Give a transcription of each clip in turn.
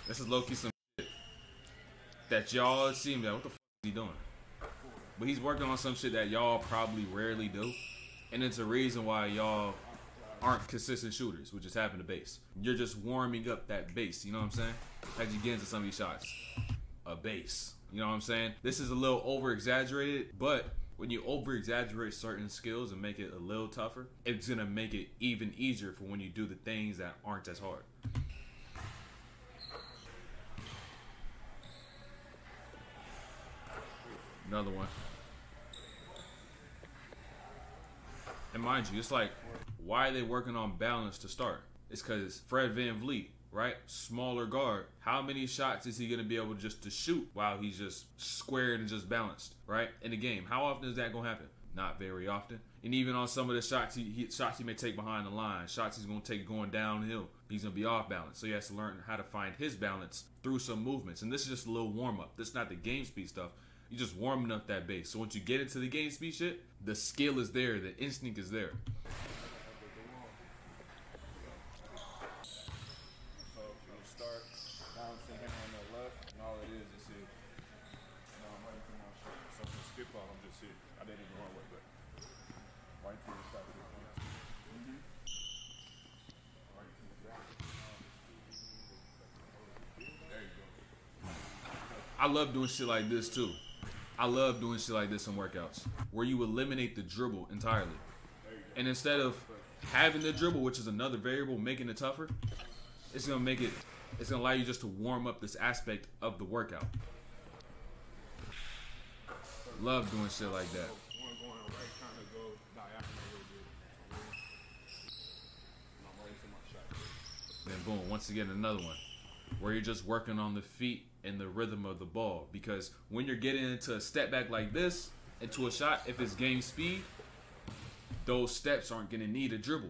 This is low-key some shit that y'all seem like, what the fuck is he doing? But he's working on some shit that y'all probably rarely do. And it's a reason why y'all aren't consistent shooters, which is having a base. You're just warming up that base, you know what I'm saying? As you get into some of these shots. A base. You know what I'm saying? This is a little over-exaggerated, but when you over-exaggerate certain skills and make it a little tougher, it's gonna make it even easier for when you do the things that aren't as hard. Another one. And mind you, it's like, why are they working on balance to start? It's because Fred VanVleet, right? Smaller guard. How many shots is he going to be able just to shoot while he's just squared and just balanced, right? In the game. How often is that going to happen? Not very often. And even on some of the shots he may take behind the line, shots he's going to take going downhill, he's going to be off balance. So he has to learn how to find his balance through some movements. And this is just a little warm-up. This is not the game speed stuff. You're just warming up that base. So once you get into the game speed shit, the skill is there, the instinct is there. So you start bouncing him on the left, and all it is here. Now I'm ready for my shot. So I'm gonna skip out, I'm just here. I didn't even run with it. Right to the shot. Right to the back. There you go. I love doing shit like this too. I love doing shit like this in workouts where you eliminate the dribble entirely. And instead of having the dribble, which is another variable making it tougher, it's gonna allow you just to warm up this aspect of the workout. Love doing shit like that. One going right, kind of go diagonal a little bit. And I'm ready for my shot. Then boom, once again another one where you're just working on the feet and the rhythm of the ball. Because when you're getting into a step back like this, into a shot, if it's game speed, those steps aren't going to need a dribble.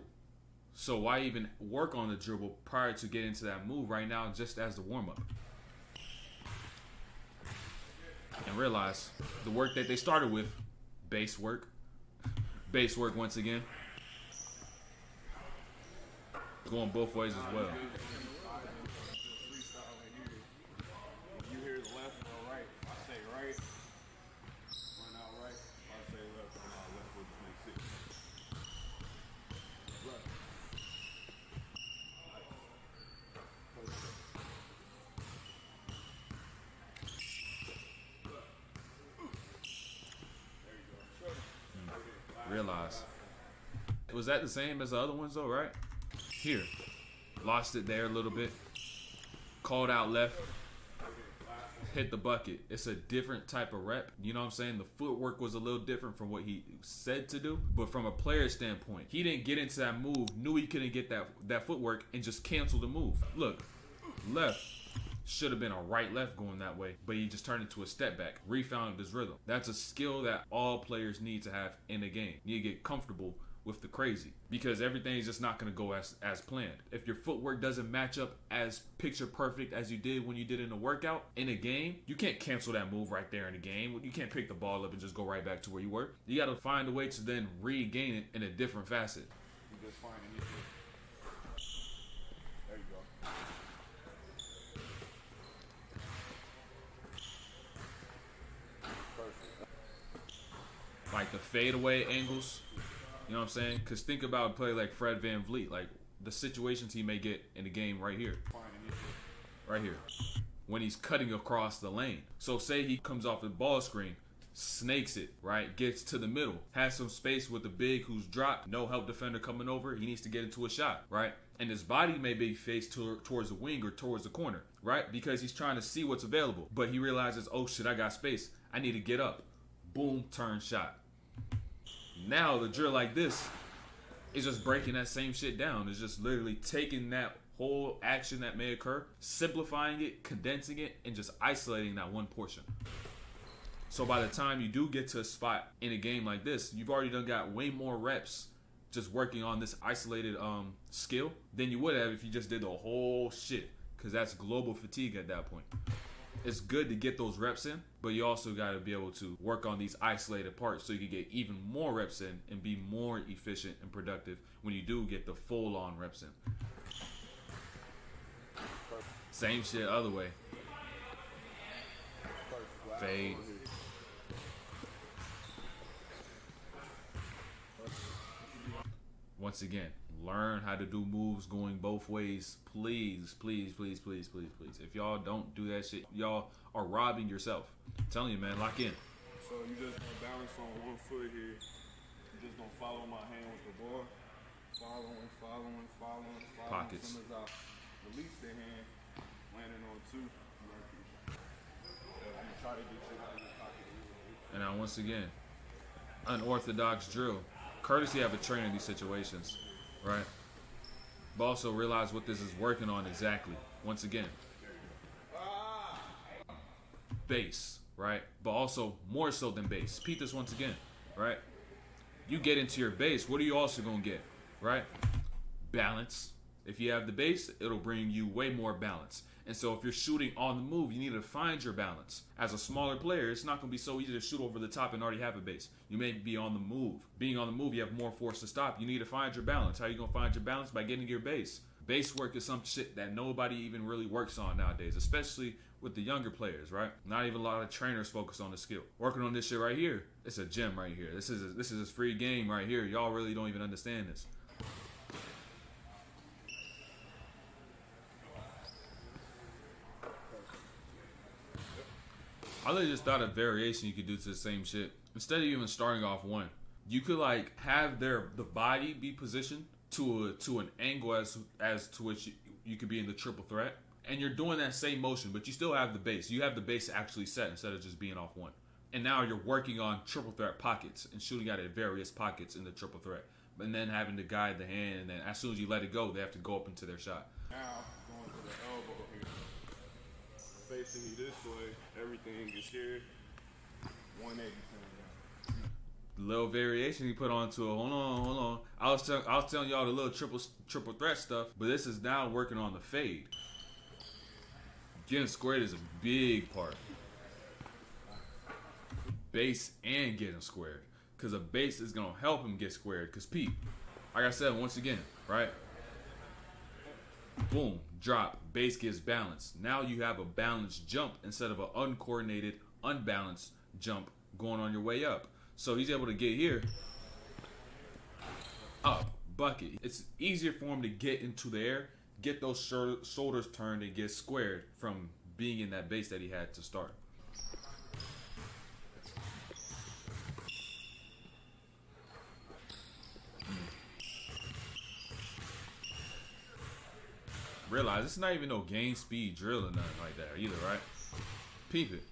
So why even work on the dribble prior to getting to that move right now just as the warm-up? And realize the work that they started with, base work once again. Going both ways as well. Realize. Was that the same as the other ones though, right? Here. Lost it there a little bit. Called out left. Hit the bucket. It's a different type of rep. You know what I'm saying? The footwork was a little different from what he said to do. But from a player standpoint, he didn't get into that move, knew he couldn't get that footwork, and just canceled the move. Look, left. Should have been a right-left going that way, but he just turned into a step back, refound his rhythm. That's a skill that all players need to have in a game. You need to get comfortable with the crazy because everything's just not going to go as planned. If your footwork doesn't match up as picture perfect as you did when you did in a workout, in a game, you can't cancel that move right there in the game. You can't pick the ball up and just go right back to where you were. You got to find a way to then regain it in a different facet. You just find it. There you go. Like the fadeaway angles, you know what I'm saying? Because think about a player like Fred VanVleet, like the situations he may get in the game right here. Right here. When he's cutting across the lane. So say he comes off the ball screen, snakes it, right? Gets to the middle, has some space with the big who's dropped, no help defender coming over, he needs to get into a shot, right? And his body may be faced towards the wing or towards the corner, right? Because he's trying to see what's available. But he realizes, oh shit, I got space. I need to get up. Boom, turn shot. Now the drill like this is just breaking that same shit down. It's just literally taking that whole action that may occur, simplifying it, condensing it, and just isolating that one portion. So by the time you do get to a spot in a game like this, you've already done got way more reps just working on this isolated skill than you would have if you just did the whole shit, because that's global fatigue at that point. It's good to get those reps in, but you also got to be able to work on these isolated parts so you can get even more reps in and be more efficient and productive when you do get the full-on reps in. Same shit, other way. Fade. Once again, learn how to do moves going both ways. Please, please, please, please, please, please. If y'all don't do that shit, y'all are robbing yourself. I'm telling you, man, lock in. So you just gonna balance on one foot here. You just gonna follow my hand with the ball. Following. Pockets. As soon as I release the hand, landing on two. I'm gonna try to get you out of your pocket. And now once again, unorthodox drill. Courtesy of a trainer in these situations, right? But also realize what this is working on exactly. Once again, base, right? But also more so than base. Repeat this once again, right? You get into your base, what are you also gonna get, right? Balance. If you have the base, it'll bring you way more balance. And so if you're shooting on the move, you need to find your balance. As a smaller player, it's not going to be so easy to shoot over the top and already have a base. You may be on the move. Being on the move, you have more force to stop. You need to find your balance. How are you going to find your balance? By getting your base. Base work is some shit that nobody even really works on nowadays, especially with the younger players, right? Not even a lot of trainers focus on the skill. Working on this shit right here, it's a gem right here. This is a free game right here. Y'all really don't even understand this. I literally just thought of variation you could do to the same shit. Instead of even starting off one, you could like have the body be positioned to an angle as to which you could be in the triple threat, and you're doing that same motion, but you still have the base. You have the base actually set instead of just being off one. And now you're working on triple threat pockets and shooting at various pockets in the triple threat, and then having to guide the hand, and then as soon as you let it go, they have to go up into their shot. Now going to the elbow here. Facing me this way, everything is here. 180. Little variation he put onto it. Hold on. I was telling y'all the little triple threat stuff, but this is now working on the fade. Getting squared is a big part. Base and getting squared, because a base is gonna help him get squared. Because Pete, like I said once again, right? Boom, drop, base gets balanced. Now you have a balanced jump instead of an uncoordinated, unbalanced jump going on your way up. So he's able to get here, up, bucket. It's easier for him to get into the air, get those shoulders turned, and get squared from being in that base that he had to start. Realize it's not even no game speed drill or nothing like that either, right? Peep it.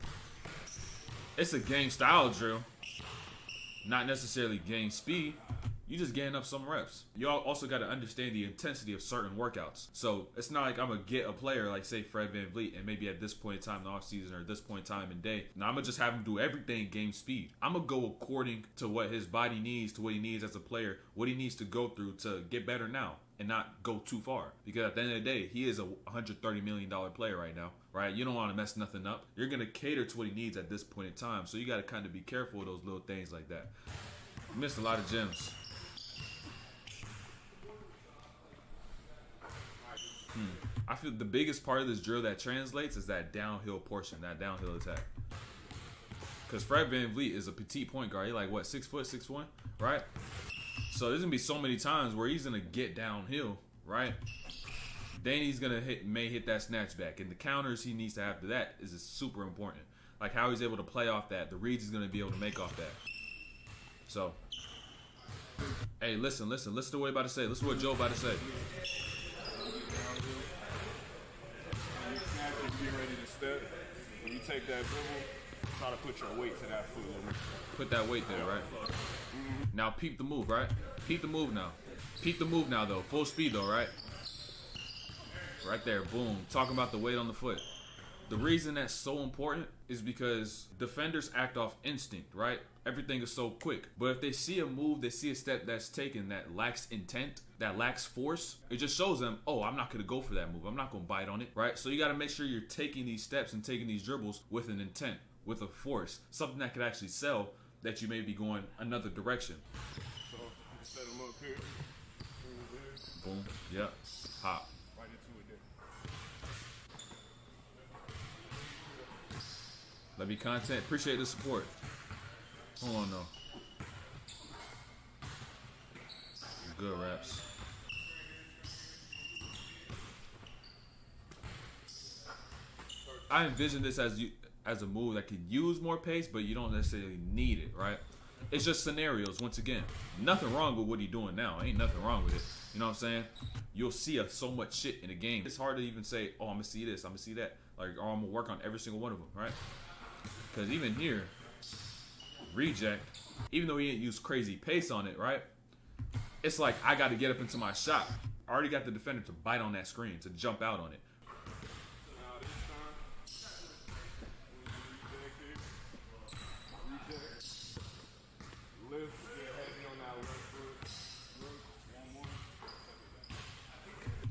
It's a game style drill, not necessarily game speed. You just getting up some reps. Y'all also got to understand the intensity of certain workouts. So it's not like I'm gonna get a player like say Fred VanVleet and maybe at this point in time in the off season or this point in time in day. Now I'm gonna just have him do everything game speed. I'm gonna go according to what his body needs, to what he needs as a player, what he needs to go through to get better now and not go too far. Because at the end of the day, he is a $130 million player right now, right? You don't want to mess nothing up. You're gonna cater to what he needs at this point in time. So you got to kind of be careful of those little things like that. You missed a lot of gems. I feel the biggest part of this drill that translates is that downhill portion, that downhill attack. Because Fred VanVleet is a petite point guard. He's like, what, 6 foot, 6'1", right? So there's going to be so many times where he's going to get downhill, right? Then he's going to may hit that snatch back. And the counters he needs to have to that is super important. Like how he's able to play off that. The reads he's going to be able to make off that. So, hey, listen to what I'm about to say. Listen to what Joe about to say. Get ready to step. When you take that dribble, try to put your weight to that foot. Put that weight there, right? Now peep the move, right? Peep the move now. Peep the move now, though. Full speed, though, right? Right there, boom. Talking about the weight on the foot. The reason that's so important is because defenders act off instinct, right? Everything is so quick. But if they see a move, they see a step that's taken that lacks intent, that lacks force, it just shows them, oh, I'm not going to go for that move. I'm not going to bite on it, right? So you got to make sure you're taking these steps and taking these dribbles with an intent, with a force, something that could actually sell that you may be going another direction. So you can set them up here. Boom. Yep. Hop. Right into it there. That'd be content. Appreciate the support. Hold on, though. Good reps. I envision this as a move that could use more pace, but you don't necessarily need it, right? It's just scenarios, once again. Nothing wrong with what he's doing now. Ain't nothing wrong with it. You know what I'm saying? You'll see so much shit in the game. It's hard to even say, oh, I'm going to see this, I'm going to see that. Like, or I'm going to work on every single one of them, right? Because even here, reject, even though he didn't use crazy pace on it, right? It's like, I got to get up into my shot. I already got the defender to bite on that screen, to jump out on it.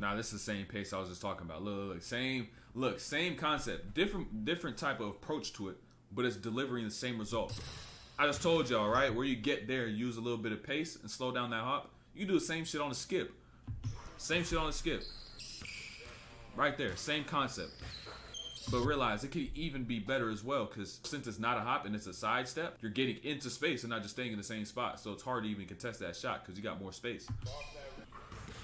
Now this is the same pace I was just talking about. Look, same concept, different type of approach to it, but it's delivering the same result. I just told y'all, right? Where you get there, use a little bit of pace and slow down that hop. You do the same shit on the skip. Same shit on the skip. Right there, same concept. But realize it could even be better as well, because since it's not a hop and it's a side step, you're getting into space and not just staying in the same spot. So it's hard to even contest that shot because you got more space.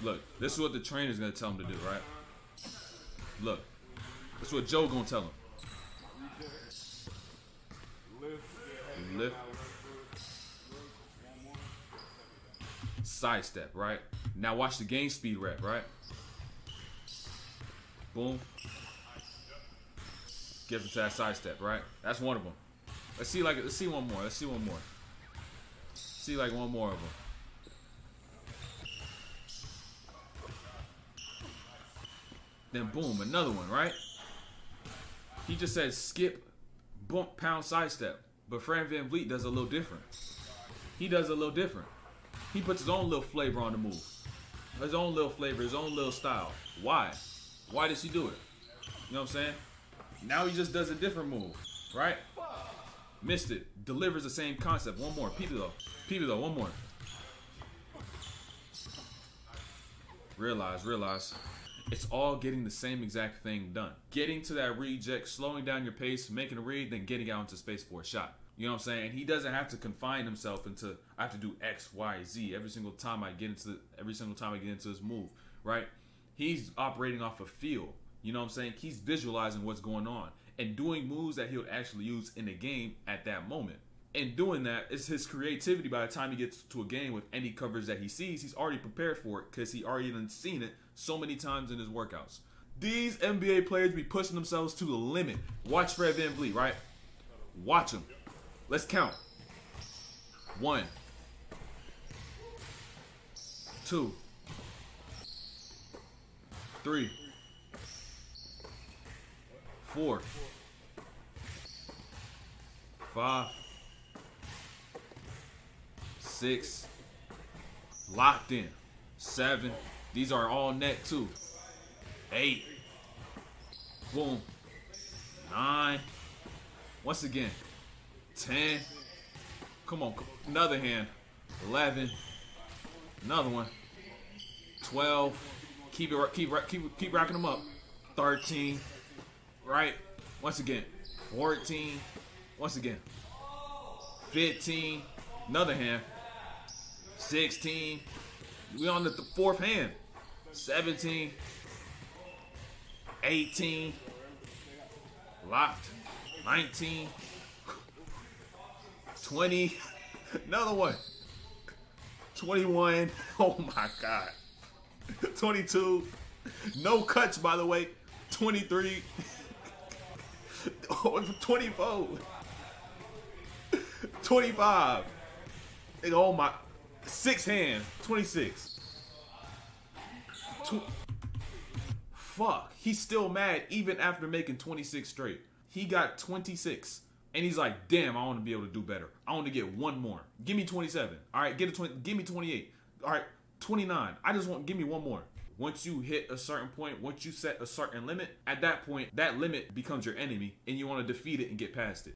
Look, this is what the trainer's gonna tell him to do, right? Look, this is what Joe gonna tell him. Lift. Side step, right? Now watch the game speed rep, right? Boom. Gives him to that side step, right? That's one of them. Let's see one more. Let's see one more. See like one more of them. Then boom, another one, right? He just said skip, bump, pound, side step. But Fred VanVleet does a little different. He does a little different. He puts his own little flavor on the move. His own little flavor, his own little style. Why? Why does he do it? You know what I'm saying? Now he just does a different move, right? Missed it. Delivers the same concept. One more. Peep it though. Peep it though. One more. Realize. It's all getting the same exact thing done. Getting to that reject, slowing down your pace, making a read, then getting out into space for a shot. You know what I'm saying? And he doesn't have to confine himself into, I have to do X, Y, Z every single time I get into this move, right? He's operating off a feel. You know what I'm saying? He's visualizing what's going on and doing moves that he'll actually use in the game at that moment. And doing that is his creativity. By the time he gets to a game with any coverage that he sees, he's already prepared for it because he already done seen it so many times in his workouts. These NBA players be pushing themselves to the limit. Watch Fred VanVleet, right? Watch him. Let's count. 1, 2, 3, 4, 5, 6, locked in. 7, these are all net too. 8, boom. 9, once again. 10, come on, another hand. 11, another one. 12, keep racking them up. 13, right? Once again. 14, once again. 15, another hand. 16, we on the fourth hand. 17, 18, locked. 19, 20, another one. 21, oh my God. 22, no cuts by the way. 23, 24, 25, oh my, 6 hands, 26. Fuck, he's still mad even after making 26 straight. He got 26. And he's like, damn, I want to be able to do better. I want to get one more. Give me 27. All right, give me 28. All right, 29. Give me one more. Once you hit a certain point, once you set a certain limit, at that point, that limit becomes your enemy, and you want to defeat it and get past it.